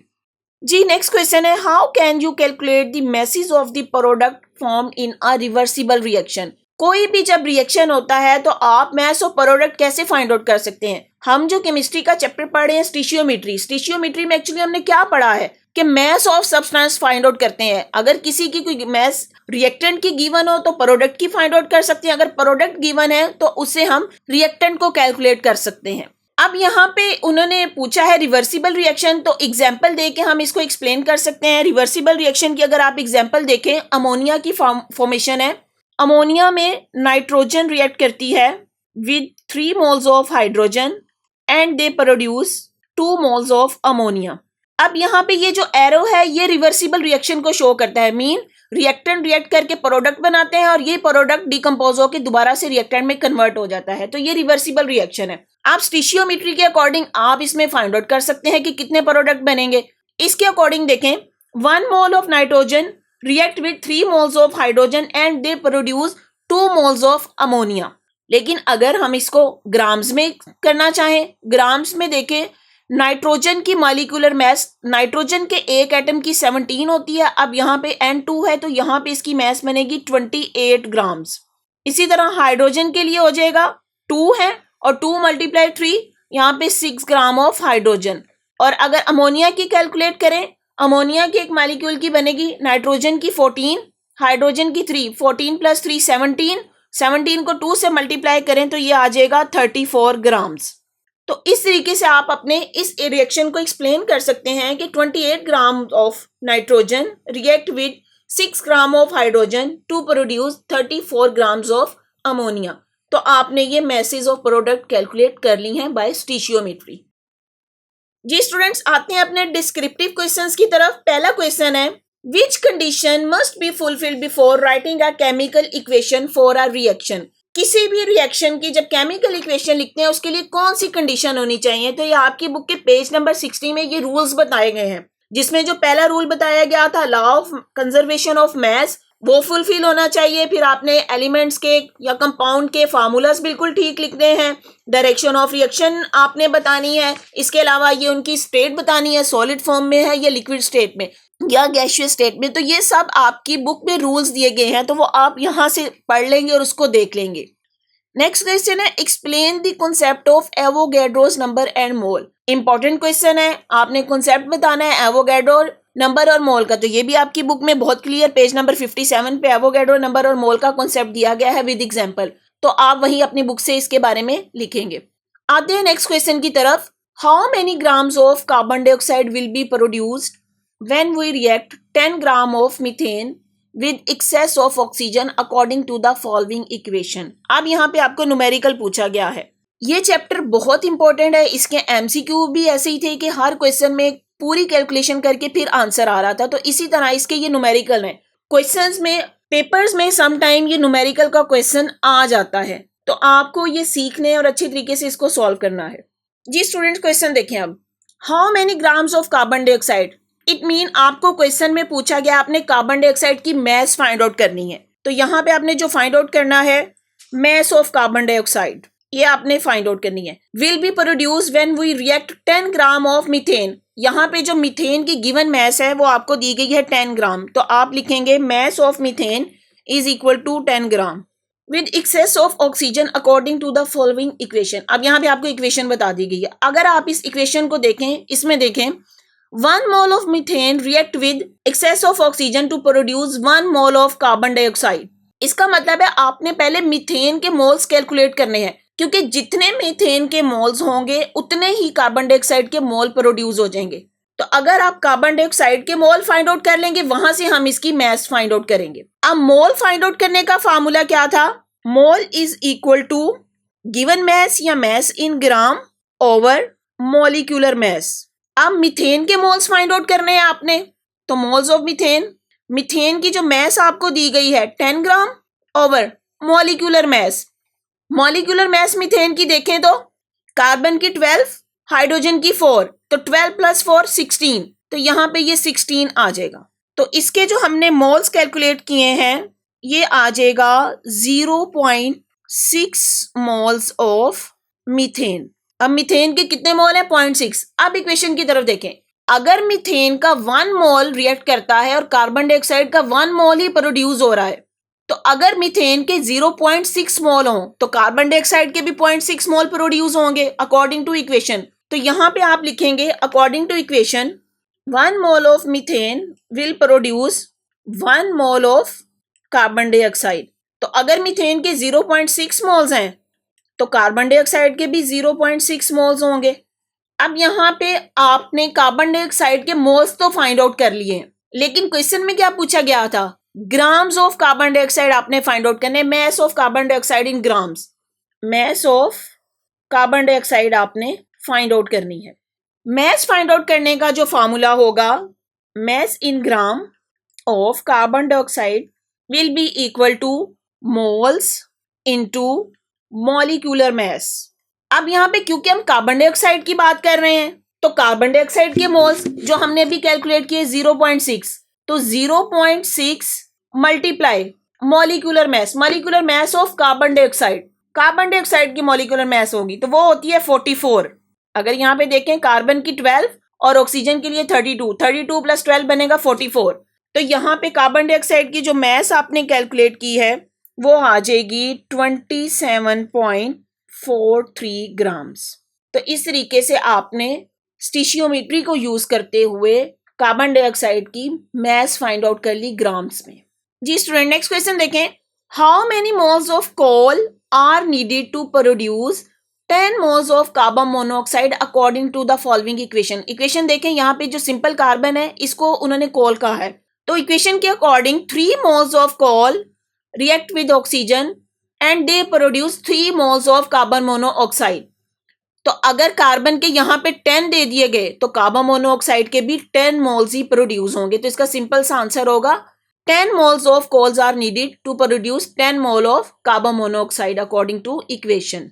जी नेक्स्ट क्वेश्चन है, how can you calculate the message of the product form in a reversible reaction. कोई भी जब रिएक्शन होता है तो आप मैस ऑफ प्रोडक्ट कैसे फाइंड आउट कर सकते हैं? हम जो केमिस्ट्री का चैप्टर पढ़ रहे हैं स्टीशियोमेट्री, स्टीशियोमेट्री में एक्चुअली हमने क्या पढ़ा है कि mass of substance find out करते हैं। अगर किसी की कोई मैस रिएक्टेंट की गिवन हो तो प्रोडक्ट की फाइंड आउट कर सकते हैं, अगर प्रोडक्ट गिवन है तो उससे हम रिएक्टेंट को कैलकुलेट कर सकते हैं। अब यहाँ पे उन्होंने पूछा है रिवर्सिबल रिएक्शन, तो एग्जाम्पल दे के हम इसको एक्सप्लेन कर सकते हैं। रिवर्सिबल रिएक्शन की अगर आप एग्जाम्पल देखें, अमोनिया की फॉर्मेशन है। अमोनिया में नाइट्रोजन रिएक्ट करती है with 3 moles of hydrogen and they produce 2 moles of ammonia. अब यहाँ पे ये जो एरो है ये रिवर्सिबल रिएक्शन को शो करता है, मीन रिएक्टेंट रिएक्ट करके प्रोडक्ट बनाते हैं और ये प्रोडक्ट डिकम्पोज होकर दोबारा से रिएक्टेंट में कन्वर्ट हो जाता है। तो ये रिवर्सिबल रिएक्शन है। आप स्टीशियोमेट्री के अकॉर्डिंग आप इसमें फाइंड आउट कर सकते हैं कि कितने प्रोडक्ट बनेंगे। इसके अकॉर्डिंग देखें, 1 mole of nitrogen react with 3 moles of hydrogen and they produce 2 moles of ammonia। लेकिन अगर हम इसको ग्राम्स में करना चाहें, ग्राम्स में देखें, नाइट्रोजन की मॉलिक्यूलर मैस, नाइट्रोजन के एक एटम की 17 होती है। अब यहाँ पे N2 है तो यहाँ पे इसकी मैस बनेगी 28 ग्राम्स। इसी तरह हाइड्रोजन के लिए हो जाएगा 2 है और 2 मल्टीप्लाई 3 यहाँ पे 6 ग्राम ऑफ हाइड्रोजन। और अगर अमोनिया की कैलकुलेट करें, अमोनिया की एक मॉलिक्यूल की बनेगी नाइट्रोजन की 14, हाइड्रोजन की 3, 14 प्लस 3 17, 17 को 2 से मल्टीप्लाई करें तो ये आ जाएगा 34 ग्राम्स। तो इस तरीके से आप अपने इस रिएक्शन को एक्सप्लेन कर सकते हैं कि 28 gram of nitrogen react with 6 gram of hydrogen to produce 34 grams of ammonia. तो आपने ये मैसेज ऑफ प्रोडक्ट कैलकुलेट कर ली हैं बाय स्टीशियोमेट्री। जी स्टूडेंट्स, आते हैं अपने डिस्क्रिप्टिव क्वेश्चंस की तरफ। पहला क्वेश्चन है, which condition must be fulfilled before writing a chemical equation for a reaction. किसी भी रिएक्शन की जब केमिकल इक्वेशन लिखते हैं उसके लिए कौन सी कंडीशन होनी चाहिए। तो ये आपकी बुक के पेज नंबर 60 में ये रूल्स बताए गए हैं, जिसमें जो पहला रूल बताया गया था law of conservation of mass, वो फुलफिल होना चाहिए। फिर आपने एलिमेंट्स के या कंपाउंड के फार्मूलास बिल्कुल ठीक लिखने हैं। डायरेक्शन ऑफ रिएक्शन आपने बतानी है। इसके अलावा ये उनकी स्टेट बतानी है, सॉलिड फॉर्म में है या लिक्विड स्टेट में या गैसियस स्टेट में। तो ये सब आपकी बुक में रूल्स दिए गए हैं, तो वो आप यहाँ से पढ़ लेंगे और उसको देख लेंगे। नेक्स्ट क्वेश्चन है, explain the concept of Avogadro's number and mole. Important question है, आपने कॉन्सेप्ट बताना है एवोगैड्रो नंबर और मोल का। तो ये भी आपकी बुक में बहुत क्लियर पेज नंबर 57 पे एवोगैड्रो नंबर और मोल का कॉन्सेप्ट दिया गया है विद एग्जांपल। तो आप वहीं अपनी बुक से इसके बारे में लिखेंगे। आते हैं नेक्स्ट क्वेश्चन की तरफ। How many grams of carbon dioxide will be produced when we react 10 gram of methane with excess of oxygen according to the following equation. अब यहाँ पे आपको न्यूमेरिकल पूछा गया है। ये चैप्टर बहुत इंपॉर्टेंट है। इसके एमसीक्यू भी ऐसे ही थे कि हर क्वेश्चन में पूरी कैलकुलेशन करके फिर आंसर आ रहा था। तो इसी तरह इसके ये न्यूमेरिकल हैं। क्वेश्चंस में, पेपर्स में समटाइम ये न्यूमेरिकल का क्वेश्चन आ जाता है, तो आपको ये सीखने और अच्छे तरीके से इसको सॉल्व करना है। जी स्टूडेंट्स, क्वेश्चन देखें अब। How many grams of carbon dioxide, it mean आपको क्वेश्चन में पूछा गया आपने कार्बन डाइऑक्साइड की मास फाइंड आउट करनी है। तो यहाँ पे आपने जो फाइंड आउट करना है मास ऑफ कार्बन डाइऑक्साइड, ये आपने फाइंड आउट करनी है। Will be produce when we react 10 gram of methane. यहाँ पे जो मीथेन की गिवन मास है वो आपको दी गई है 10 ग्राम। तो आप लिखेंगे mass of methane is equal to 10 gram with excess of oxygen according to the following equation. अब यहाँ पे आपको इक्वेशन बता दी गई है। अगर आप इस इक्वेशन को देखें, इसमें देखें 1 mole of methane react with excess of oxygen to produce 1 mole of carbon dioxide। इसका मतलब है आपने पहले मीथेन के मोल्स कैलकुलेट करने हैं, क्योंकि जितने मीथेन के मोल्स होंगे उतने ही कार्बन डाइऑक्साइड के मोल प्रोड्यूस हो जाएंगे। तो अगर आप कार्बन डाइऑक्साइड के मोल फाइंड आउट कर लेंगे, वहां से हम इसकी मास फाइंड आउट करेंगे। अब मोल फाइंड आउट करने का फार्मूला क्या था? Mole is equal to given mass या mass in gram over molecular mass. अब मीथेन के मोल्स फाइंड आउट करने हैं आपने, तो मोल्स ऑफ मीथेन, मीथेन की जो मास आपको दी गई है 10 gram over molecular mass. Molecular mass methane की देखें तो कार्बन की 12, हाइड्रोजन की 4, तो 12 प्लस 4 16, तो यहाँ पे ये 16 आ जाएगा। तो इसके जो हमने मोल्स कैलकुलेट किए हैं ये आ जाएगा 0.6 मोल्स ऑफ मीथेन। अब मीथेन के कितने मोल है? 0.6। अब इक्वेशन की तरफ देखें, अगर मीथेन का 1 मोल रिएक्ट करता है और कार्बन डाइऑक्साइड का 1 मोल ही प्रोड्यूस हो रहा है, तो अगर मीथेन के 0.6 मोल हों तो कार्बन डाइऑक्साइड के भी 0.6 मोल प्रोड्यूस होंगे अकॉर्डिंग टू इक्वेशन। तो यहाँ पे आप लिखेंगे according to equation 1 mole of methane will produce 1 mole of carbon dioxide. तो अगर मीथेन के 0.6 मोल्स हैं तो कार्बन डाइऑक्साइड के भी 0.6 मोल्स होंगे। अब यहाँ पे आपने कार्बन डाइऑक्साइड के मोल्स तो फाइंड आउट कर लिए, लेकिन क्वेश्चन में क्या पूछा गया था? ग्राम्स ऑफ कार्बन डाइऑक्साइड आपने फाइंड आउट करने, mass of carbon dioxide in grams. Mass of carbon dioxide आपने फाइंड आउट करनी है। मास फाइंड आउट करने का जो फार्मूला होगा, mass in gram of carbon dioxide will be equal to moles into molecular mass. अब यहाँ पे क्योंकि हम कार्बन डाइऑक्साइड की बात कर रहे हैं, तो कार्बन डाइऑक्साइड के मोल्स जो हमने अभी कैलकुलेट किए 0.6, तो 0.6 multiply molecular mass of carbon dioxide. Carbon dioxide की मॉलिक्यूलर मास होगी तो वो होती है 44। अगर यहाँ पे देखें कार्बन की 12 और ऑक्सीजन के लिए 32 प्लस 12 बनेगा 44। तो यहाँ पे कार्बन डाइऑक्साइड की जो मास आपने कैलकुलेट की है वो आ जाएगी 27.5 0.43 ग्राम्स। तो इस तरीके से आपने स्टिशियोमेट्री को यूज करते हुए कार्बन डाइऑक्साइड की मास फाइंड आउट कर ली ग्राम्स में। जी स्टूडेंट, नेक्स्ट क्वेश्चन देखें। How many moles of coal are needed to produce 10 moles of carbon monoxide according to the following equation. Equation देखें, यहाँ पे जो सिंपल कार्बन है इसको उन्होंने कोल कहा है, तो इक्वेशन के according 3 moles of coal react with oxygen and they produce 3 moles of carbon monoxide. तो अगर कार्बन के यहाँ पे 10 दे दिए गए तो कार्बन मोनोऑक्साइड के भी 10 मोल्स ही प्रोड्यूस होंगे। तो इसका सिंपल सा आंसर होगा 10 moles of coals are needed to produce 10 mole of carbon monoxide according to equation.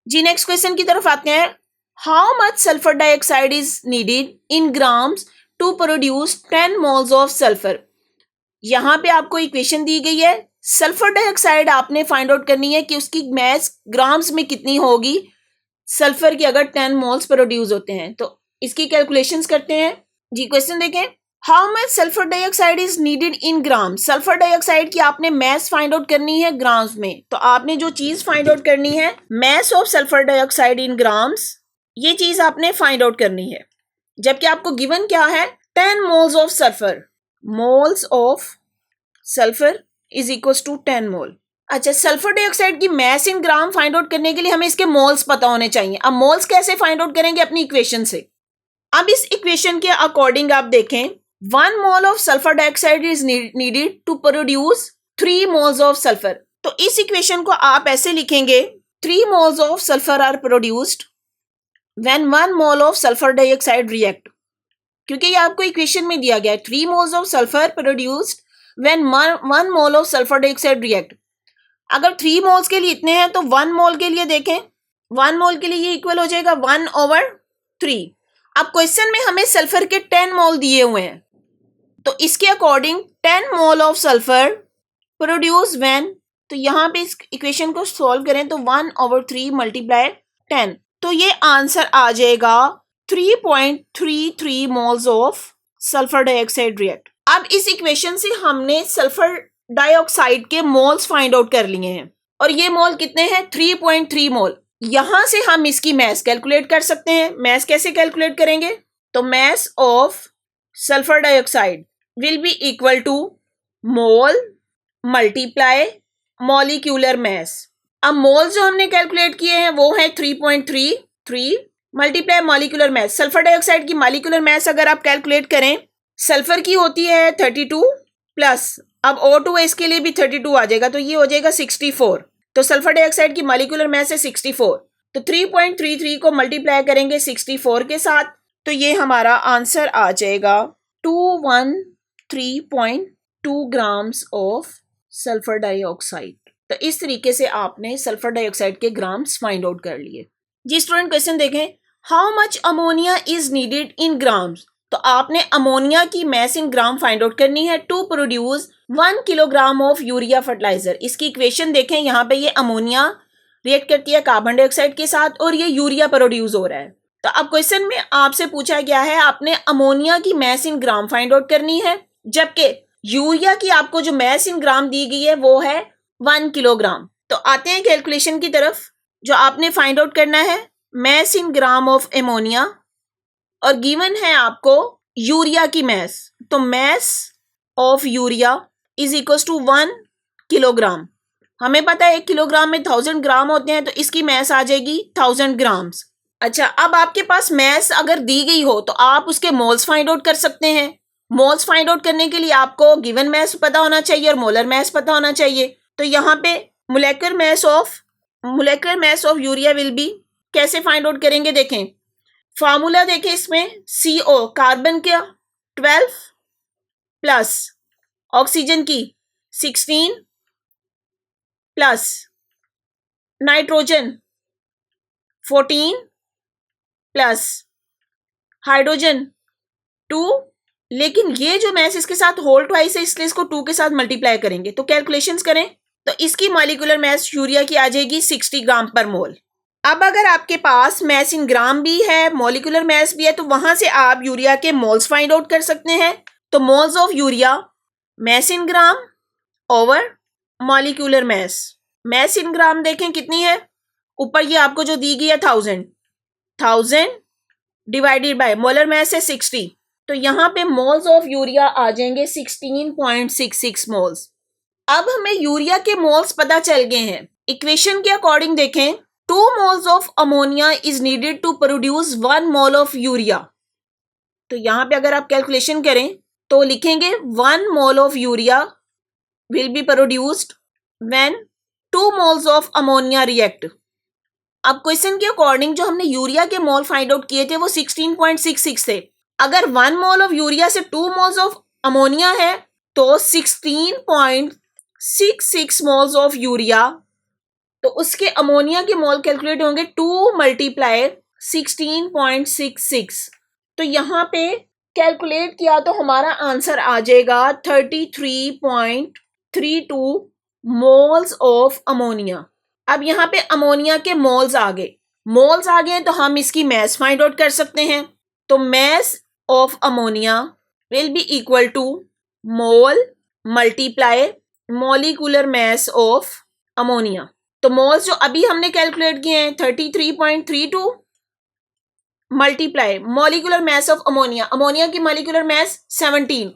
जी नेक्स्ट क्वेश्चन की तरफ आते हैं। How much sulphur dioxide is needed in grams to produce 10 moles of sulphur. यहाँ पे आपको इक्वेशन दी गई है, सल्फर डाइऑक्साइड आपने फाइंड आउट करनी है कि उसकी मास ग्राम्स में कितनी होगी सल्फर की अगर 10 मोल्स प्रोड्यूस होते हैं। तो इसकी कैलकुलेशंस करते हैं। जी क्वेश्चन देखें। How much sulphur dioxide is needed in gram. Sulphur dioxide की आपने मास फाइंड आउट करनी है ग्राम्स में। तो आपने जो चीज फाइंड आउट करनी है मास of sulphur dioxide in grams, ये चीज आपने फाइंड आउट करनी है। जबकि आपको गिवन क्या है 10 moles of sulphur, moles of sulphur is equal to 10 mole. अच्छा, सल्फर डाइऑक्साइड की मास इन ग्राम फाइंड आउट करने के लिए हमें इसके मोल्स पता होने चाहिए। अब मोल्स कैसे फाइंड आउट करेंगे अपनी इक्वेशन से। अब इस इक्वेशन के अकॉर्डिंग आप देखें 1 mole of sulphur dioxide is needed to produce 3 moles of sulphur. तो इस इक्वेशन को आप ऐसे लिखेंगे 3 moles of sulphur are produced when 1 mole of sulphur dioxide react. क्योंकि ये आपको इक्वेशन में दिया गया है 3 moles of sulphur produced when 1 mole of sulphur dioxide react. अगर 3 मोल्स के लिए इतने हैं तो 1 मोल के लिए देखें, 1 मोल के लिए ये इक्वल हो जाएगा 1/3। अब क्वेश्चन में हमें सल्फर के 10 मोल दिए हुए हैं, तो इसके according 10 mole of sulphur produce when, तो यहाँ पे इस इक्वेशन को सॉल्व करें तो 1/3 मल्टीप्लाई 10, तो ये आंसर आ जाएगा 3.33 moles of sulphur dioxide react. अब इस इक्वेशन से हमने सल्फर डाइऑक्साइड के मोल्स फाइंड आउट कर लिए हैं और ये मोल कितने हैं 3.3 मोल। यहां से हम इसकी मास कैलकुलेट कर सकते हैं। मास कैसे कैलकुलेट करेंगे, तो mass of sulphur dioxide will be equal to mole multiply molecular mass. अब मोल जो हमने कैलकुलेट किए हैं वो है 3.33 मल्टीप्लाई मॉलिक्यूलर मास। सल्फर डाइऑक्साइड की मॉलिक्यूलर मास अगर आप कैलकुलेट करें, सल्फर की होती है 32 प्लस, अब O2 है इसके लिए भी 32 आ जाएगा, तो ये हो जाएगा 64। तो सल्फर डाइऑक्साइड की मॉलिक्यूलर मास है 64, तो 3.33 को मल्टीप्लाई करेंगे 64 के साथ, तो ये हमारा आंसर आ जाएगा 213.2 ग्राम्स ऑफ सल्फर डाइऑक्साइड। तो इस तरीके से आपने सल्फर डाइऑक्साइड के ग्राम्स फाइंड आउट कर लिए। जी स्टूडेंट, क्वेश्चन देखें। How much ammonia is needed in grams. तो आपने अमोनिया की मास इन ग्राम फाइंड आउट करनी है to produce 1 kilogram of urea fertiliser. इसकी इक्वेशन देखें, यहाँ पे ये अमोनिया रिएक्ट करती है कार्बन डाइऑक्साइड के साथ और ये यूरिया प्रोड्यूस हो रहा है। तो अब क्वेश्चन में आपसे पूछा गया है आपने अमोनिया की मास इन ग्राम फाइंड आउट करनी है, जबकि यूरिया की आपको जो मास इन ग्राम दी गई है वो है 1 किलोग्राम। तो आते हैं कैलकुलेशन की तरफ। जो आपने फाइंड आउट करना है mass in gram of ammonia और गिवन है आपको यूरिया की मास, तो mass of urea is equal to 1 kilogram. हमें पता है 1 किलोग्राम में 1000 ग्राम होते हैं, तो इसकी मास आ जाएगी 1000 ग्राम्स। अच्छा, अब आपके पास मास अगर दी गई हो तो आप उसके मोल्स फाइंड आउट कर सकते हैं। मोल्स फाइंड आउट करने के लिए आपको गिवन मास पता होना चाहिए और मोलर मास पता होना चाहिए। तो यहाँ पे molecular mass of urea will be, कैसे फाइंड आउट करेंगे देखें, फार्मूला देखें इसमें CO कार्बन का 12 प्लस ऑक्सीजन की 16 प्लस नाइट्रोजन 14 प्लस हाइड्रोजन 2, लेकिन ये जो मास इसके साथ होल ट्वाइस है इसलिए इसको 2 के साथ मल्टीप्लाई करेंगे। तो कैलकुलेशंस करें तो इसकी मॉलिक्यूलर मास यूरिया की आ जाएगी 60 ग्राम पर मोल। अब अगर आपके पास मास इन ग्राम भी है, मॉलिक्यूलर मास भी है, तो वहां से आप यूरिया के मोल्स फाइंड आउट कर सकते हैं। तो moles of urea mass in gram over molecular mass. Mass in gram देखें कितनी है ऊपर ये आपको जो दी गई है 1000 डिवाइडेड बाय मोलर मास है 60, तो यहाँ पे मोल्स ऑफ यूरिया आ जाएंगे 16.66 मोल्स। अब हमें यूरिया के मोल्स पता चल गए हैं। इक्वेशन के अकॉर्डिंग देखें, 2 moles of ammonia is needed to produce 1 mole of urea. तो यहाँ पे अगर आप कैलकुलेशन करें तो लिखेंगे 1 mole of urea will be produced when 2 moles of ammonia react. अब क्वेश्चन के अकॉर्डिंग जो हमने यूरिया के मोल फाइंड आउट किए थे वो 16.66 थे। अगर 1 मोल ऑफ यूरिया से 2 मोल्स ऑफ अमोनिया है तो 16.66 मोल्स ऑफ यूरिया, तो उसके अमोनिया के मोल कैलकुलेट होंगे 2 मल्टीप्लाई 16.66। तो यहाँ पे कैलकुलेट किया तो हमारा आंसर आ जाएगा 33.32 मोल्स ऑफ अमोनिया। अब यहाँ पे अमोनिया के मोल्स आ गए तो हम इसकी मैस फाइंड आउट कर सकते हैं। तो mass of ammonia will be equal to mole multiply molecular mass of ammonia. तो मोल्स जो अभी हमने कैलकुलेट किए हैं 33.32 multiply molecular mass of ammonia, ammonia की मॉलिक्यूलर मैस 17।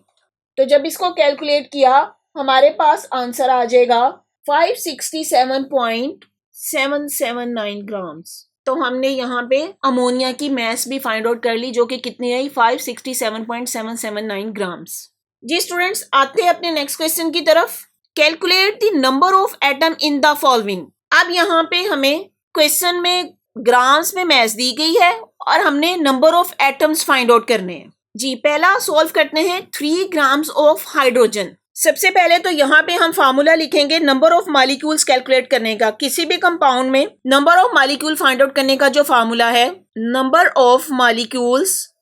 तो जब इसको कैलकुलेट किया हमारे पास आंसर आ जाएगा 567.779 ग्राम्स। तो हमने यहाँ पे अमोनिया की मैस भी फाइंड आउट कर ली, जो कि कितनी आई 567.779 ग्राम्स। जी स्टूडेंट्स, आते हैं अपने नेक्स्ट क्वेश्चन की तरफ। Calculate the number of atom in the following. अब यहाँ पे हमें क्वेश्चन में ग्राम्स में मैस दी गई है और हमने number of atoms find out करने हैं। जी पहला सॉल्व करते हैं 3 ग्राम्स ऑफ हाइड्रोजन। सबसे पहले तो यहाँ पे हम फार्मूला लिखेंगे नंबर ऑफ मॉलिक्यूल्स कैलकुलेट करने का। किसी भी कंपाउंड में number of molecule find out करने का जो फार्मूला है, number of molecules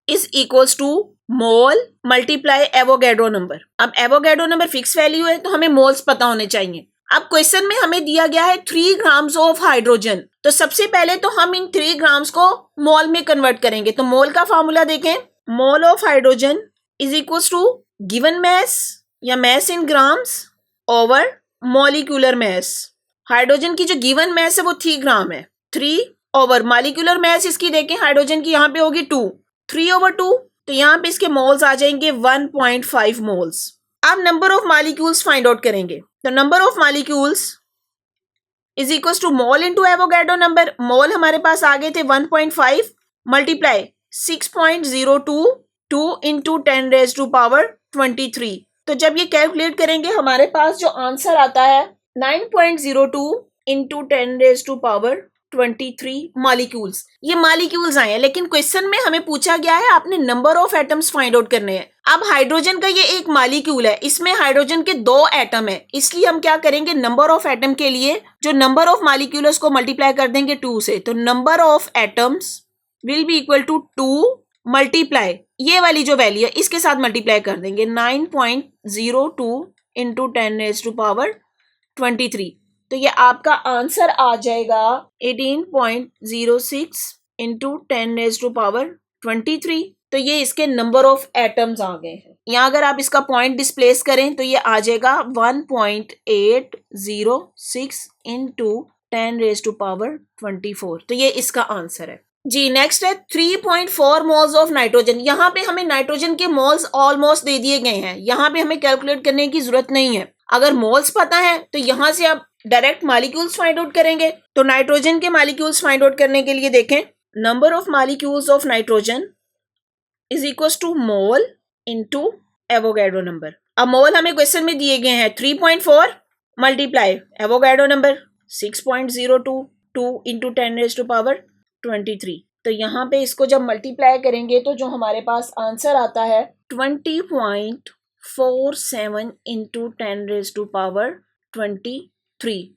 is equals to mole multiply Avogadro number. अब एवोगैड्रो नंबर फिक्स वैल्यू है तो हमें मोल्स पता होने चाहिए। अब क्वेश्चन में हमें दिया गया है 3 ग्राम्स ऑफ हाइड्रोजन, तो सबसे पहले तो हम इन 3 ग्राम्स को मोल में कन्वर्ट करेंगे। तो मोल का फार्मूला देखें, mole of hydrogen is equals to given mass या mass in grams over molecular mass. Hydrogen की जो गिवन मैस है वो 3 ग्राम है, 3 ओवर मॉलिक्यूलर मैस इसकी देखें हाइड्रोजन की यहाँ पे होगी 2, 3/2, तो यहाँ पे इसके मोल्स आ जाएंगे 1.5 मोल्स। अब number of molecules find out करेंगे। तो number of molecules is equals to mole into Avogadro number. Mole हमारे पास आ गए थे 1.5 मल्टीप्लाई 6.022 इंटू 10⁻⁻23। तो जब ये कैलकुलेट करेंगे हमारे पास जो आंसर आता है 9.02 इंटू 10⁻23 मॉलिक्यूल्स। ये मॉलिक्यूल्स आए हैं, लेकिन क्वेश्चन में हमें पूछा गया है आपने number of atoms find out करने हैं। अब हाइड्रोजन का ये एक मॉलिक्यूल है, इसमें हाइड्रोजन के 2 एटम है, इसलिए हम क्या करेंगे नंबर ऑफ एटम के लिए जो नंबर ऑफ मॉलिक्यूल है उसको मल्टीप्लाई कर देंगे 2 से। तो number of atoms will be equal to 2 multiply ये वाली जो वैल्यू है इसके साथ मल्टीप्लाई कर देंगे 9.02 इंटू 10⁻23। तो ये आपका आंसर आ जाएगा 18.06 इंटू 10⁻23। तो ये इसके नंबर ऑफ एटम्स आ गए हैं। यहाँ अगर आप इसका पॉइंट डिस्प्लेस करें तो ये आ जाएगा 1.806 इंटू 10⁻24। तो ये इसका आंसर है। जी नेक्स्ट है 3.4 मोल्स ऑफ नाइट्रोजन। यहाँ पे हमें नाइट्रोजन के मोल्स ऑलमोस्ट दे दिए गए हैं, यहाँ पे हमें कैलकुलेट करने की जरूरत नहीं है। अगर मोल्स पता है तो यहाँ से आप डायरेक्ट मॉलिक्यूल्स फाइंड आउट करेंगे। तो नाइट्रोजन के मॉलिक्यूल्स फाइंड आउट करने के लिए देखें, number of molecules of nitrogen is equals to mole into Avogadro number. अब मोल हमें क्वेश्चन में दिए गए हैं 3.4 मल्टीप्लाई एवोगैड्रो नंबर 6.022 इंटू 10⁻23। तो यहाँ पे इसको जब मल्टीप्लाई करेंगे तो जो हमारे पास आंसर आता है 20.47 इंटू 10⁻23।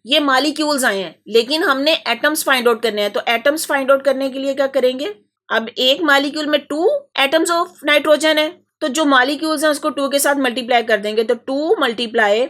ये मॉलिक्यूल्स आए हैं, लेकिन हमने एटम्स फाइंड आउट करने हैं। तो एटम्स फाइंड आउट करने के लिए क्या करेंगे, अब एक मॉलिक्यूल में 2 एटम्स ऑफ नाइट्रोजन है, तो जो मॉलिक्यूल्स हैं उसको 2 के साथ मल्टीप्लाई कर देंगे। तो 2 मल्टीप्लाई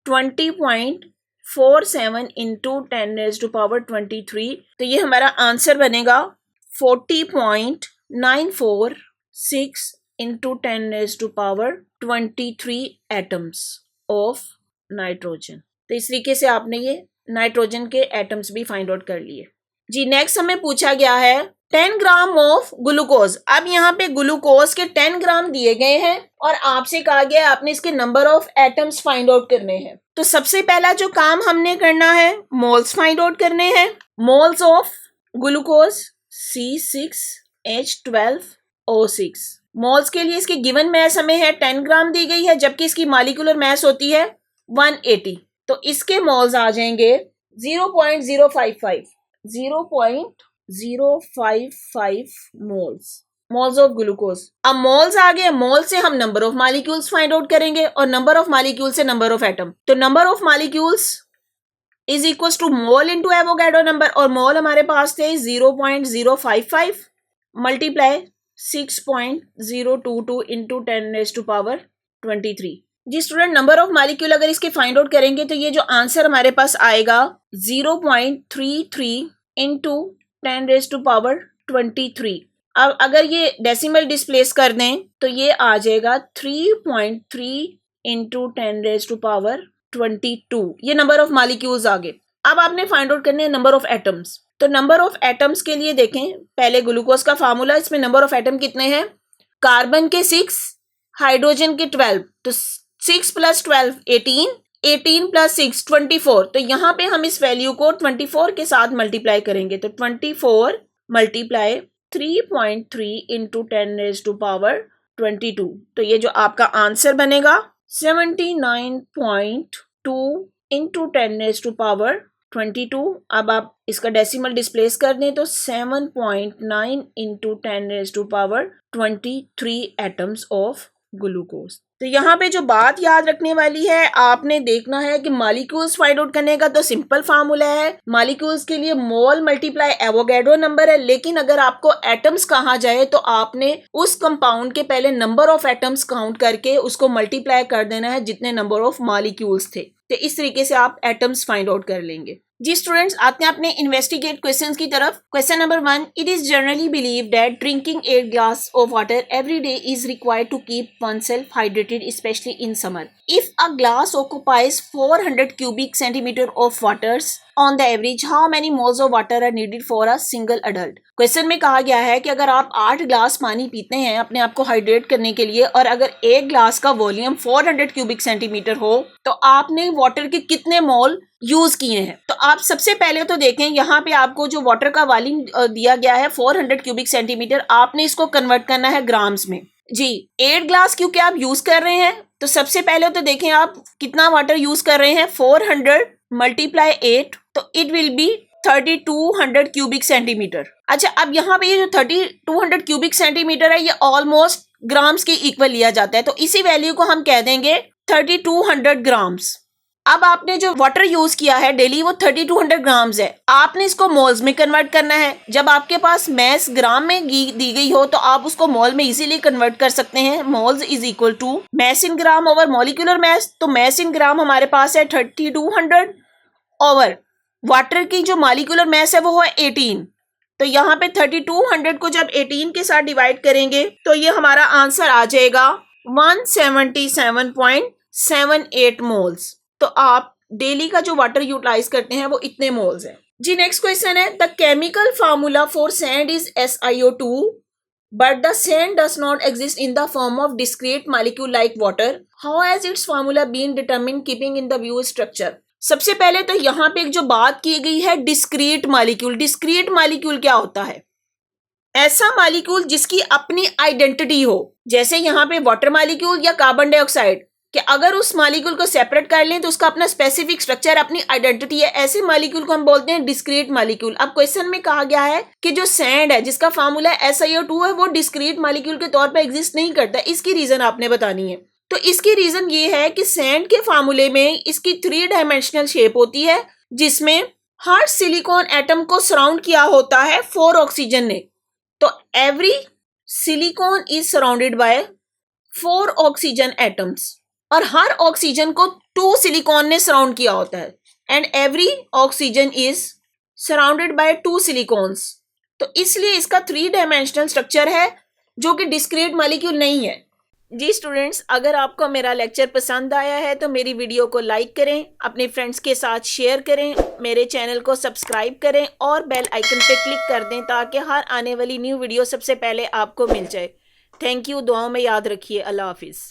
20.47 इंटू 10⁻23। तो ये हमारा आंसर बनेगा 40.946 इंटू 10⁻23 एटम्स ऑफ नाइट्रोजन। तो इस तरीके से आपने ये नाइट्रोजन के एटम्स भी फाइंड आउट कर लिए। जी नेक्स्ट हमें पूछा गया है 10 ग्राम ऑफ ग्लूकोज। अब यहाँ पे ग्लूकोज के 10 ग्राम दिए गए हैं और आपसे कहा गया है आपने इसके number of atoms find out करने हैं। तो सबसे पहला जो काम हमने करना है मोल्स फाइंड आउट करने हैं। Moles of glucose C6H12O6। Moles के लिए इसकी गिवन मैस हमें है 10 ग्राम दी गई है, जबकि इसकी मॉलिक्यूलर मैस होती है 180। तो इसके मोल्स आ जाएंगे 0.055 मोल्स ऑफ ग्लूकोज। अब मोल्स आ गए, मोल से हम number of molecules find out करेंगे और नंबर ऑफ मॉलिक्यूल से नंबर ऑफ एटम। तो number of molecules is equal to mole into Avogadro number, और मोल हमारे पास थे 0.055 मल्टीप्लाई 6.022 इंटू 10⁻23। जी स्टूडेंट नंबर ऑफ मॉलिक्यूल अगर इसके फाइंड आउट करेंगे तो ये जो आंसर हमारे पास आएगा 0.33 इंटू 10⁻23। अब अगर ये डेसिमल डिस्प्लेस कर दें तो ये आ जाएगा 3.3 इंटू 10⁻22। ये नंबर ऑफ मॉलिक्यूल्स आ गए। अब आपने फाइंड आउट करने हैं नंबर ऑफ एटम्स। तो नंबर ऑफ एटम्स के लिए देखें, पहले ग्लूकोज का फार्मूला, इसमें नंबर ऑफ एटम कितने हैं? कार्बन के 6, हाइड्रोजन के 12, तो 6 + 12 18, 18 + 6 24। तो यहाँ पे हम इस वैल्यू को 24 के साथ मल्टीप्लाई करेंगे, तो 24 मल्टीप्लाई 3.3 इंटू 10⁻22। तो ये जो आपका आंसर बनेगा 79.2 इंटू 10⁻22। अब आप इसका डेसिमल डिस्प्लेस कर दें तो 7.9 इंटू 10⁻23 एटम्स ऑफ ग्लूकोज। तो यहाँ पे जो बात याद रखने वाली है, आपने देखना है कि मॉलिक्यूल्स फाइंड आउट करने का तो सिंपल फार्मूला है। मॉलिक्यूल्स के लिए मोल मल्टीप्लाई एवोगाड्रो नंबर है, लेकिन अगर आपको एटम्स कहा जाए तो आपने उस कंपाउंड के पहले नंबर ऑफ एटम्स काउंट करके उसको मल्टीप्लाई कर देना है जितने नंबर ऑफ मॉलिक्यूल्स थे। तो इस तरीके से आप एटम्स फाइंड आउट कर लेंगे। जी स्टूडेंट्स आते हैं अपने इन्वेस्टिगेट क्वेश्चंस की तरफ। Question number 1, it is generally believe that drinking 8 glass of water every day is required to keep oneself hydrated, especially in summer. If a glass occupies 400 cubic centimeter of waters on the average, how many moles of water are needed for a single adult? Question में कहा गया है कि अगर आप 8 glass पानी पीते हैं अपने आप को हाइड्रेट करने के लिए, और अगर एक ग्लास का वॉल्यूम 400 क्यूबिक सेंटीमीटर हो, तो आपने वाटर के कितने मोल यूज किए हैं। तो आप सबसे पहले तो देखें, यहाँ पे आपको जो वाटर का वॉल्यूम दिया गया है 400 क्यूबिक सेंटीमीटर, आपने इसको कन्वर्ट करना है ग्राम्स में। जी 8 ग्लास क्योंकि आप यूज कर रहे हैं, तो सबसे पहले तो देखें आप कितना वाटर यूज कर रहे हैं, 400 मल्टीप्लाई 8, तो it will B 3200 cubic centimetre. अच्छा, अब यहाँ पे ये जो 3200 क्यूबिक सेंटीमीटर है ये ऑलमोस्ट ग्राम्स के इक्वल लिया जाता है, तो इसी वैल्यू को हम कह देंगे 3200 ग्राम्स। अब आपने जो वाटर यूज किया है डेली वो 3200 ग्राम्स है, आपने इसको मोल्स में कन्वर्ट करना है। जब आपके पास मैस ग्राम में दी गई हो तो आप उसको मोल में इजीली कन्वर्ट कर सकते हैं। Moles is equal to mass in gram over molecular mass, तो मैस इन ग्राम हमारे पास है 3200 ओवर वाटर की जो मॉलिक्यूलर मैस है वो है 18। तो यहाँ पे 3200 को जब 18 के साथ डिवाइड करेंगे तो ये हमारा आंसर आ जाएगा 177.78 मोल्स। तो आप डेली का जो वाटर यूटिलाइज करते हैं वो इतने मोल्स हैं। जी नेक्स्ट क्वेश्चन है, the chemical formula for sand is SiO2 but the sand does not exist in the form of discrete molecule like water, how has its formula been determined keeping in the view structure. सबसे पहले तो यहाँ पे एक जो बात की गई है डिस्क्रीट मॉलिक्यूल। डिस्क्रीट मॉलिक्यूल क्या होता है? ऐसा मॉलिक्यूल जिसकी अपनी आइडेंटिटी हो, जैसे यहाँ पे वाटर मॉलिक्यूल या कार्बन डाइऑक्साइड, कि अगर उस मॉलिक्यूल को सेपरेट कर लें तो उसका अपना स्पेसिफिक स्ट्रक्चर, अपनी आइडेंटिटी है, ऐसे मॉलिक्यूल को हम बोलते हैं डिस्क्रीट मॉलिक्यूल। अब क्वेश्चन में कहा गया है कि जो सैंड है जिसका फार्मूला SiO2 है वो डिस्क्रीट मॉलिक्यूल के तौर पे एग्जिस्ट नहीं करता। इसकी रीजन आपने बतानी है। तो इसकी रीजन ये है कि सैंड के फार्मूले में इसकी 3 डायमेंशनल शेप होती है, जिसमें हर सिलिकॉन एटम को सराउंड किया होता है 4 ऑक्सीजन ने। तो every silicon is surrounded by 4 oxygen atoms, और हर ऑक्सीजन को 2 सिलिकॉन ने सराउंड किया होता है, and every oxygen is surrounded by 2 silicones. तो इसलिए इसका 3 डायमेंशनल स्ट्रक्चर है जो कि डिस्क्रीट मॉलिक्यूल नहीं है। जी स्टूडेंट्स, अगर आपको मेरा लेक्चर पसंद आया है तो मेरी वीडियो को लाइक करें, अपने फ्रेंड्स के साथ शेयर करें, मेरे चैनल को सब्सक्राइब करें और बेल आइकन पे क्लिक कर दें ताकि हर आने वाली न्यू वीडियो सबसे पहले आपको मिल जाए। Thank you. दुआओं में याद रखिए। अल्लाह हाफिज़।